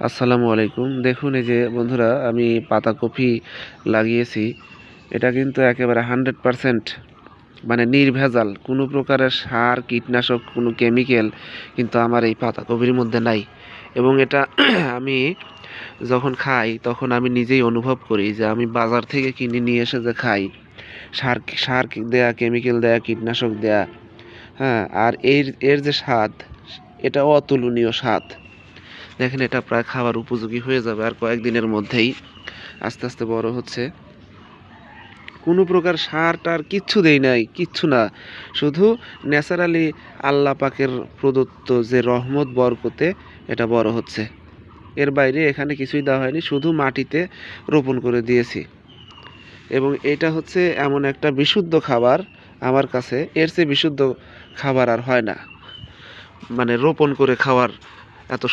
আসসালামু আলাইকুম। দেখুন এই যে বন্ধুরা আমি পাতাকপি লাগিয়েছি। এটা কিন্তু একেবারে 100% মানে নির্ভেজাল। কোনো প্রকারের সার, কীটনাশক, কোনো কেমিক্যাল কিন্তু আমার এই পাতাকপির মধ্যে নাই। এবং এটা আমি যখন খাই তখন আমি নিজেই অনুভব করি যে আমি বাজার থেকে কিনে নিয়ে এসে যে খাই, সার সার দেয়া, কেমিক্যাল দেয়া, কীটনাশক দেয়া, হ্যাঁ? আর এর যে স্বাদ, এটা অতুলনীয় স্বাদ। দেখেন এটা প্রায় খাবার উপযোগী হয়ে যাবে আর কয়েকদিনের মধ্যেই। আস্তে আস্তে বড় হচ্ছে। কোনো প্রকার সার টার কিচ্ছু দেই নাই, কিচ্ছু না। শুধু ন্যাচারালি আল্লাহ পাকের প্রদত্ত যে রহমত বরকতে এটা বড় হচ্ছে। এর বাইরে এখানে কিছুই দেওয়া হয়নি, শুধু মাটিতে রোপণ করে দিয়েছি। এবং এটা হচ্ছে এমন একটা বিশুদ্ধ খাবার, আমার কাছে এর চেয়ে বিশুদ্ধ খাবার আর হয় না। মানে রোপণ করে খাওয়ার এত